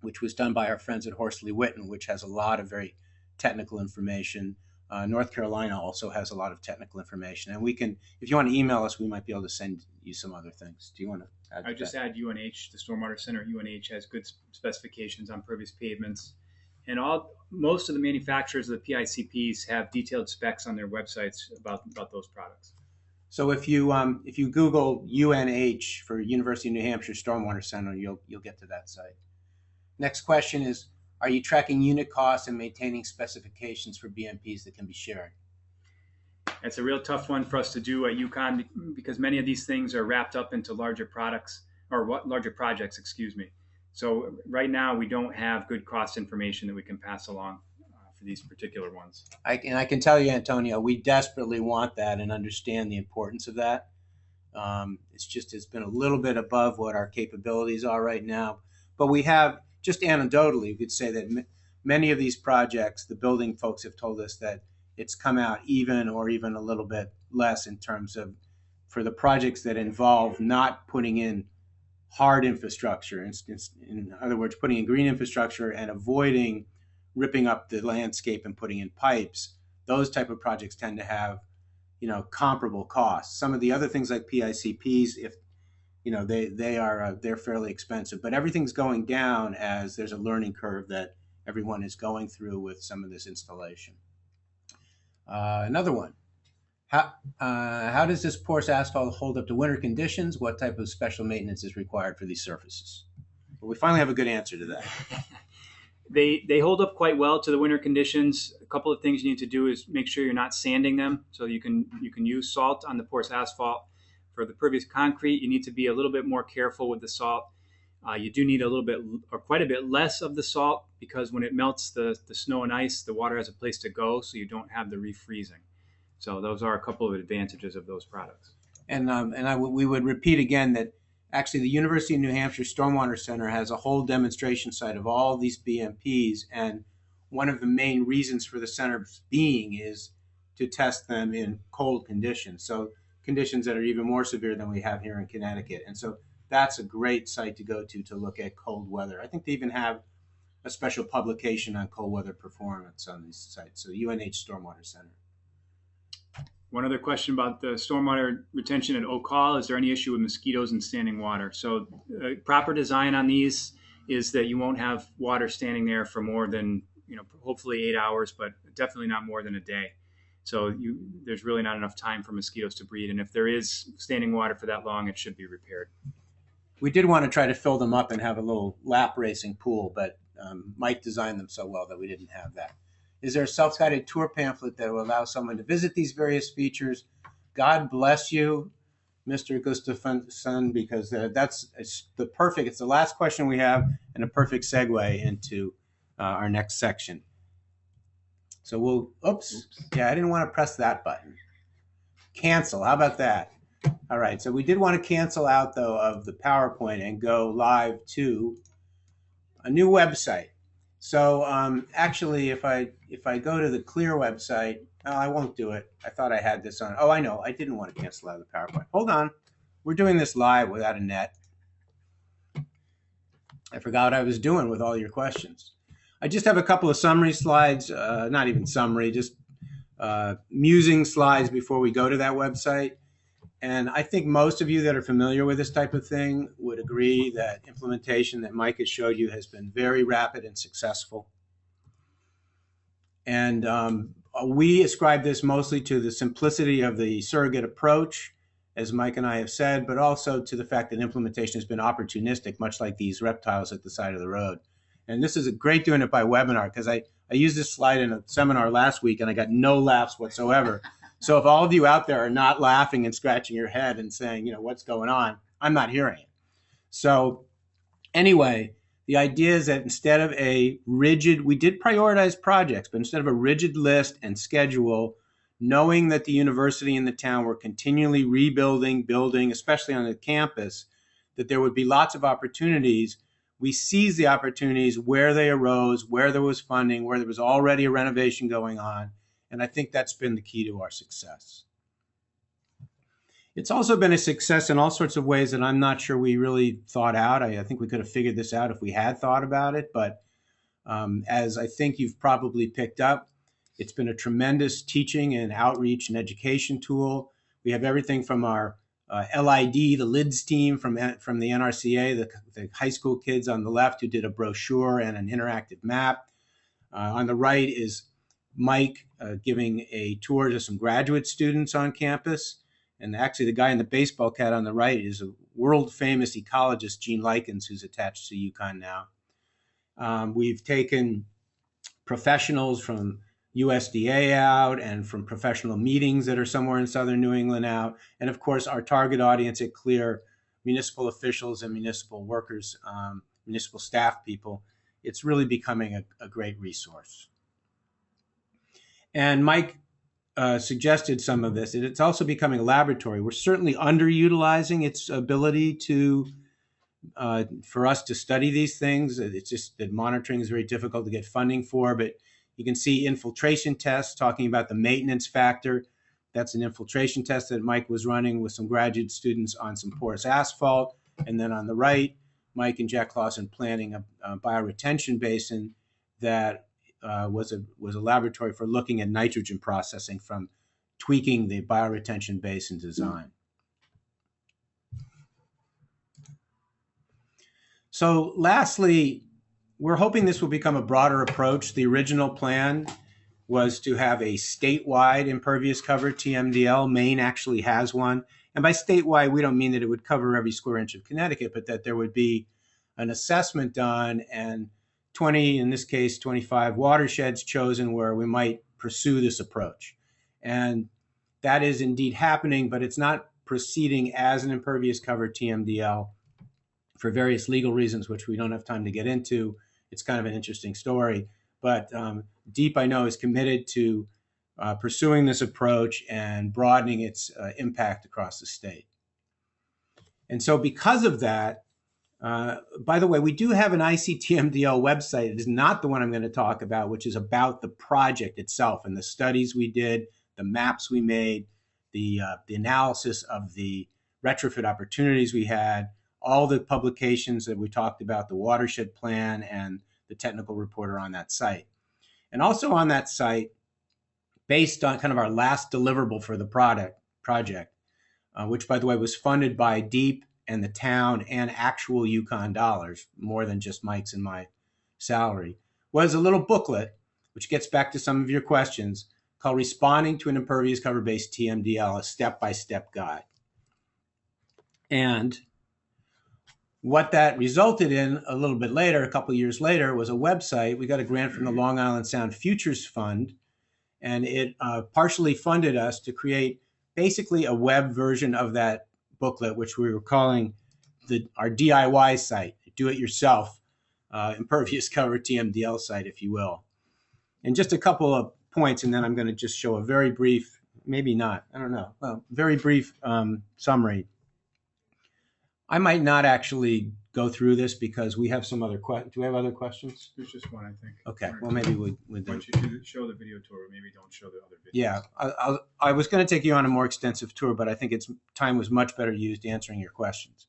which was done by our friends at Horsley Witten, which has a lot of very technical information. North Carolina also has a lot of technical information, and we can, if you want to email us, we might be able to send you some other things. Do you want to add? I just add UNH, the Stormwater Center. UNH has good specifications on pervious pavements, and most of the manufacturers of the PICPs have detailed specs on their websites about those products. So if you Google UNH for University of New Hampshire Stormwater Center, you'll get to that site. Next question is, are you tracking unit costs and maintaining specifications for BMPs that can be shared? It's a real tough one for us to do at UConn because many of these things are wrapped up into larger projects, excuse me. So right now we don't have good cost information that we can pass along for these particular ones. I can tell you, Antonio, we desperately want that and understand the importance of that. It's been a little bit above what our capabilities are right now, but we have, just anecdotally, we could say that many of these projects, the building folks have told us that it's come out even or even a little bit less in terms of, for the projects that involve not putting in hard infrastructure, in other words, putting in green infrastructure and avoiding ripping up the landscape and putting in pipes. Those type of projects tend to have, comparable costs. Some of the other things like PICPs, if they're fairly expensive, but everything's going down as there's a learning curve that everyone is going through with some of this installation. Another one. How does this porous asphalt hold up to winter conditions? What type of special maintenance is required for these surfaces? Well, we finally have a good answer to that. They hold up quite well to the winter conditions. A couple of things you need to do is make sure you're not sanding them. So you can use salt on the porous asphalt. For the pervious concrete, you need to be a little bit more careful with the salt. You do need a little bit or quite a bit less of the salt because when it melts the snow and ice, the water has a place to go, so you don't have the refreezing. So those are a couple of advantages of those products. And we would repeat again that actually the University of New Hampshire Stormwater Center has a whole demonstration site of all these BMPs, and one of the main reasons for the center being is to test them in cold conditions. So conditions that are even more severe than we have here in Connecticut. And so that's a great site to go to look at cold weather. I think they even have a special publication on cold weather performance on these sites. So UNH Stormwater Center. One other question about the stormwater retention at Oak Hall. Is there any issue with mosquitoes and standing water? So proper design on these is that you won't have water standing there for more than, hopefully 8 hours, but definitely not more than a day. So there's really not enough time for mosquitoes to breed. And if there is standing water for that long, it should be repaired. We did want to try to fill them up and have a little lap racing pool, but Mike designed them so well that we didn't have that. Is there a self-guided tour pamphlet that will allow someone to visit these various features? God bless you, Mr. Gustafson, because it's the last question we have and a perfect segue into our next section. So yeah, I didn't want to press that button. Cancel, how about that? All right, so we did want to cancel out though of the PowerPoint and go live to a new website. So actually, if I go to the CLEAR website, I won't do it. I thought I had this on. Oh, I know. I didn't want to cancel out of the PowerPoint. Hold on. We're doing this live without a net. I forgot what I was doing with all your questions. I just have a couple of summary slides, not even summary, just musing slides before we go to that website. And I think most of you that are familiar with this type of thing would agree that implementation that Mike has showed you has been very rapid and successful. And we ascribe this mostly to the simplicity of the surrogate approach, as Mike and I have said, but also to the fact that implementation has been opportunistic, much like these reptiles at the side of the road. And this is a great doing it by webinar, because I used this slide in a seminar last week and I got no laughs whatsoever. So if all of you out there are not laughing and scratching your head and saying, what's going on, I'm not hearing it. So anyway, the idea is that instead of a rigid, we did prioritize projects, but instead of a rigid list and schedule, knowing that the university and the town were continually rebuilding, building, especially on the campus, that there would be lots of opportunities. We seized the opportunities where they arose, where there was funding, where there was already a renovation going on. And I think that's been the key to our success. It's also been a success in all sorts of ways that I'm not sure we really thought out. I think we could have figured this out if we had thought about it. But as I think you've probably picked up, It's been a tremendous teaching and outreach and education tool. We have everything from our LID, the LIDS team from the NRCA, the high school kids on the left who did a brochure and an interactive map. On the right is Mike giving a tour to some graduate students on campus. And actually, the guy in the baseball cap on the right is a world-famous ecologist, Gene Likens, who's attached to UConn now. We've taken professionals from USDA out and from professional meetings that are somewhere in southern New England out. And of course, our target audience at CLEAR, municipal officials and municipal workers, municipal staff people. It's really becoming a great resource. And Mike suggested some of this. It's also becoming a laboratory. We're certainly underutilizing its ability to for us to study these things. It's just that monitoring is very difficult to get funding for, but you can see infiltration tests talking about the maintenance factor. That's an infiltration test that Mike was running with some graduate students on some porous asphalt. And then on the right, Mike and Jack Clausen planning a bioretention basin that was a laboratory for looking at nitrogen processing from tweaking the bioretention basin design. So lastly, we're hoping this will become a broader approach. The original plan was to have a statewide impervious cover TMDL. Maine actually has one. And by statewide, we don't mean that it would cover every square inch of Connecticut, but that there would be an assessment done and 20, in this case, 25 watersheds chosen where we might pursue this approach. And that is indeed happening, but it's not proceeding as an impervious cover TMDL for various legal reasons, which we don't have time to get into. It's kind of an interesting story. But DEEP, I know, is committed to pursuing this approach and broadening its impact across the state. And so because of that, by the way, we do have an ICTMDL website. It is not the one I'm going to talk about, which is about the project itself and the studies we did, the maps we made, the analysis of the retrofit opportunities we had, all the publications that we talked about, the watershed plan and the technical report are on that site. And also on that site, based on kind of our last deliverable for the project, which by the way was funded by DEEP and the town and actual UConn dollars, more than just Mike's and my salary, was a little booklet, which gets back to some of your questions, called Responding to an Impervious Cover-Based TMDL, a step-by-step guide. And what that resulted in a little bit later, a couple of years later, was a website. We got a grant from the Long Island Sound Futures Fund, and it partially funded us to create basically a web version of that booklet, which we were calling our DIY site, do-it-yourself impervious cover TMDL site, if you will. And just a couple of points, and then I'm going to just show a very brief, maybe not, I don't know, well, very brief summary. I might not actually go through this because we have some other questions. Do we have other questions? There's just one, I think. Okay, well, maybe we Once you show the video tour, maybe don't show the other videos. Yeah, I was going to take you on a more extensive tour, but I think time was much better used answering your questions.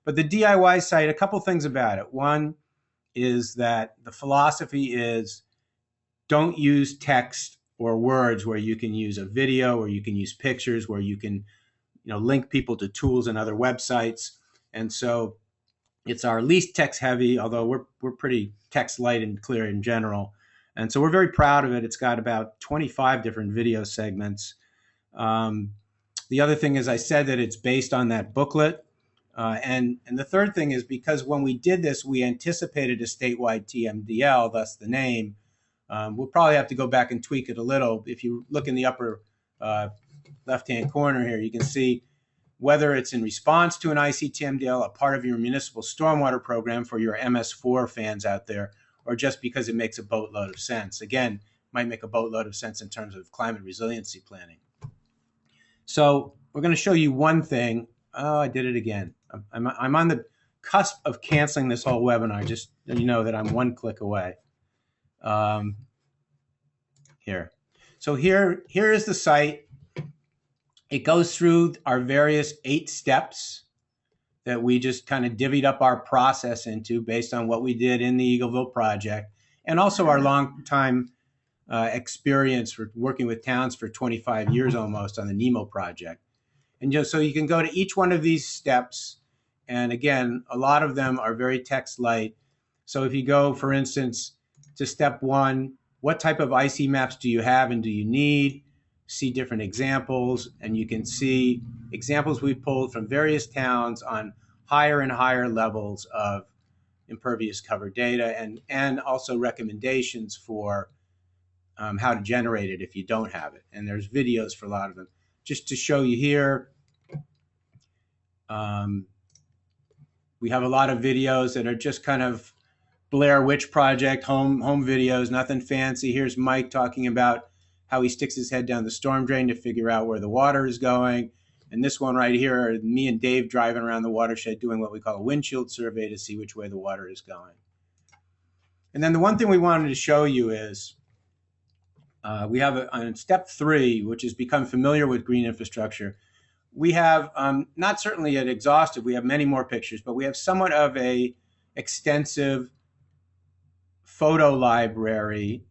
But the DIY site, a couple things about it. One is that the philosophy is don't use text or words where you can use a video or you can use pictures where you can link people to tools and other websites. And so it's our least text heavy, although we're pretty text light and clear in general. And so we're very proud of it. It's got about 25 different video segments. The other thing is I said that it's based on that booklet. And the third thing is because when we did this, we anticipated a statewide TMDL, thus the name. We'll probably have to go back and tweak it a little. If you look in the upper left-hand corner here, you can see whether it's in response to an ICTMDL, a part of your municipal stormwater program for your MS4 fans out there, or just because it makes a boatload of sense. Again, might make a boatload of sense in terms of climate resiliency planning. So we're going to show you one thing. Oh, I did it again. I'm on the cusp of canceling this whole webinar, just so you know that I'm one click away. Here. So here is the site. It goes through our various 8 steps that we just kind of divvied up our process into based on what we did in the Eagleville project, and also our long-time experience for working with towns for 25 years almost on the NEMO project. And just so you can go to each one of these steps. And again, a lot of them are very text light. So if you go, for instance, to step 1, what type of IC maps do you have and do you need? See different examples, and you can see examples we've pulled from various towns on higher and higher levels of impervious cover data, and also recommendations for how to generate it if you don't have it. And there's videos for a lot of them. Just to show you here, we have a lot of videos that are just kind of Blair Witch Project home videos, nothing fancy. Here's Mike talking about how he sticks his head down the storm drain to figure out where the water is going. And this one right here, me and Dave driving around the watershed doing what we call a windshield survey to see which way the water is going. And then the one thing we wanted to show you is we have on step 3, which is become familiar with green infrastructure. We have, not certainly yet exhaustive, we have many more pictures, but we have somewhat of a extensive photo library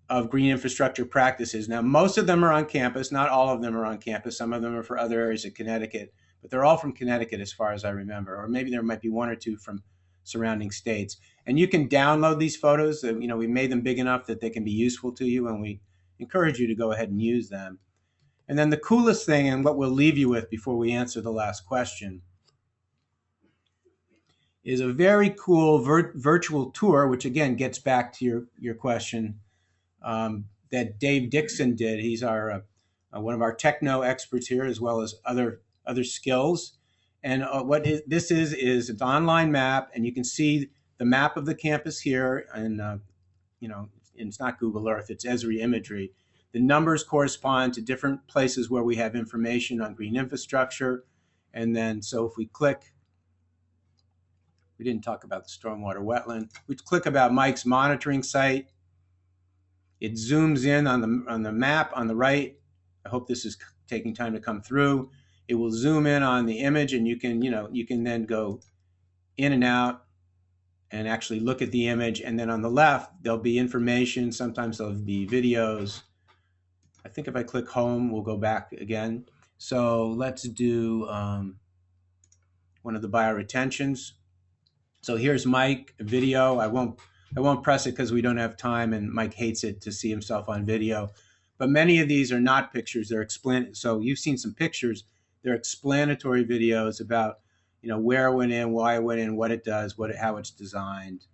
of green infrastructure practices. Now, most of them are on campus. Not all of them are on campus. Some of them are for other areas of Connecticut, but they're all from Connecticut as far as I remember, or maybe there might be 1 or 2 from surrounding states. And you can download these photos. You know, we made them big enough that they can be useful to you, and we encourage you to go ahead and use them. And then the coolest thing, and what we'll leave you with before we answer the last question, is a very cool virtual tour, which again gets back to your question, that Dave Dixon did. He's our one of our techno experts here, as well as other skills. And this is it's an online map, and you can see the map of the campus here. And it's not Google Earth; it's Esri imagery. The numbers correspond to different places where we have information on green infrastructure. And then, so if we click, we didn't talk about the stormwater wetland. We click about Mike's monitoring site. It zooms in on the map on the right. I hope this is taking time to come through. It will zoom in on the image, and you can then go in and out and actually look at the image. And then on the left, there'll be information. Sometimes there'll be videos. I think if I click home, we'll go back again. So let's do one of the bioretentions. So here's Mike, a video. I won't press it because we don't have time, and Mike hates it to see himself on video. But many of these are not pictures. They're so you've seen some pictures. They're explanatory videos about, where it went in, why it went in, what it does, how it's designed.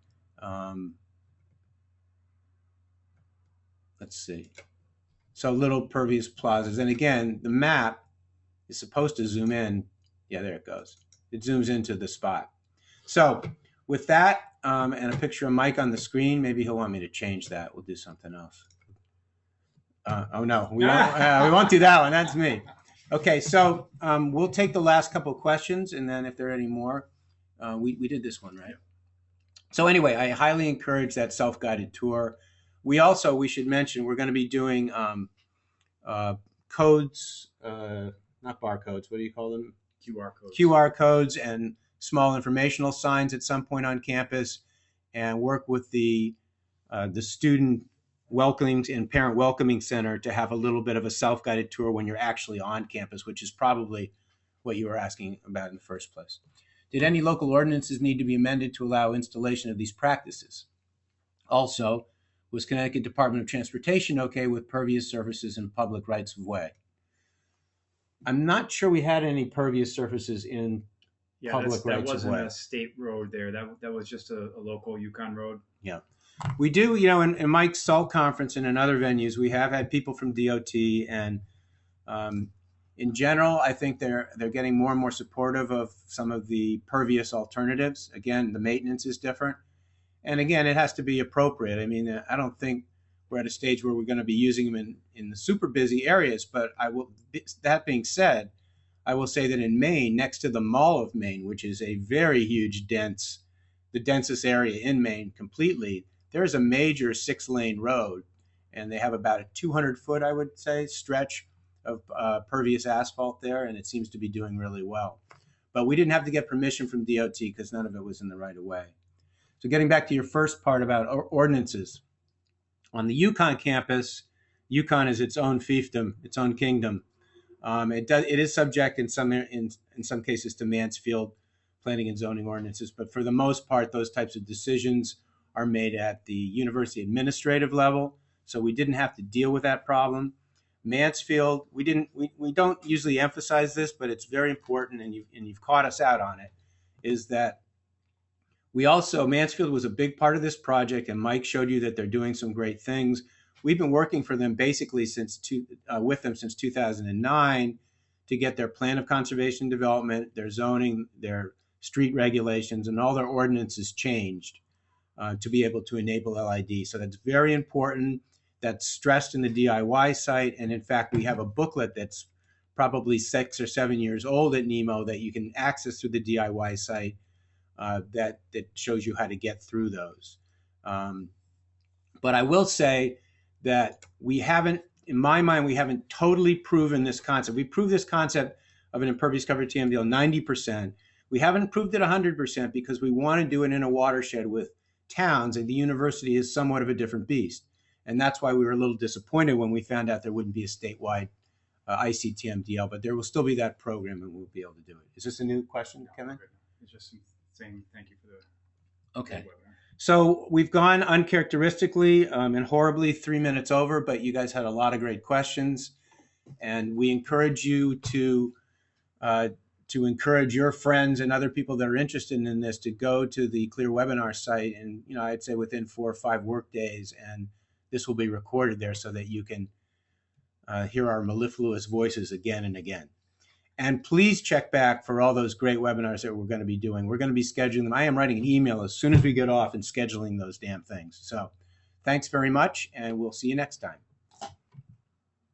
Let's see. So little pervious plazas. And again, the map is supposed to zoom in. Yeah, there it goes. It zooms into the spot. So with that and a picture of Mike on the screen, maybe he'll want me to change that. We'll do something else. Oh, no, we won't do that one. That's me. Okay, so we'll take the last couple of questions, and then if there are any more, we did this one, right? So anyway, I highly encourage that self-guided tour. We should mention, we're going to be doing codes, not barcodes, what do you call them? QR codes. QR codes and small informational signs at some point on campus, and work with the student welcoming and parent welcoming center to have a little bit of a self-guided tour when you're actually on campus, which is probably what you were asking about in the first place. Did any local ordinances need to be amended to allow installation of these practices? Also, was Connecticut Department of Transportation okay with pervious surfaces in public rights of way? I'm not sure we had any pervious surfaces in public rights of way. That wasn't a state road there. That was just a local UConn road. Yeah. We do, in Mike's SALT conference and in other venues, we have had people from DOT, and in general, I think they're getting more and more supportive of some of the pervious alternatives. Again, the maintenance is different. And again, it has to be appropriate. I mean, I don't think we're at a stage where we're going to be using them in the super busy areas, but that being said, I will say that in Maine, next to the Mall of Maine, which is a very huge, the densest area in Maine completely, there's a major 6-lane road, and they have about a 200-foot, I would say, stretch of pervious asphalt there, and it seems to be doing really well. But we didn't have to get permission from DOT because none of it was in the right of way. So getting back to your first part about ordinances. On the UConn campus, UConn is its own fiefdom, its own kingdom. It is subject in some cases to Mansfield planning and zoning ordinances, but for the most part, those types of decisions are made at the university administrative level. So we didn't have to deal with that problem. Mansfield, we don't usually emphasize this, but it's very important, and you've caught us out on it, is that Mansfield was a big part of this project, and Mike showed you that they're doing some great things. We've been working for them basically with them since 2009 to get their plan of conservation development, their zoning, their street regulations, and all their ordinances changed to be able to enable LID. So that's very important. That's stressed in the DIY site. And in fact, we have a booklet that's probably 6 or 7 years old at NEMO that you can access through the DIY site that shows you how to get through those. But I will say that in my mind, we haven't totally proven this concept. We proved this concept of an impervious cover TMDL 90%. We haven't proved it 100% because we want to do it in a watershed with towns, and the university is somewhat of a different beast. And that's why we were a little disappointed when we found out there wouldn't be a statewide ICTMDL, but there will still be that program and we'll be able to do it. Is this a new question, Kevin? It's just saying thank you for the Okay. webinar. So we've gone uncharacteristically and horribly 3 minutes over, but you guys had a lot of great questions, and we encourage you to encourage your friends and other people that are interested in this to go to the CLEAR webinar site, and I'd say within 4 or 5 work days, and this will be recorded there so that you can hear our mellifluous voices again and again. And please check back for all those great webinars that we're going to be doing. We're going to be scheduling them. I am writing an email as soon as we get off and scheduling those damn things. So thanks very much, and we'll see you next time.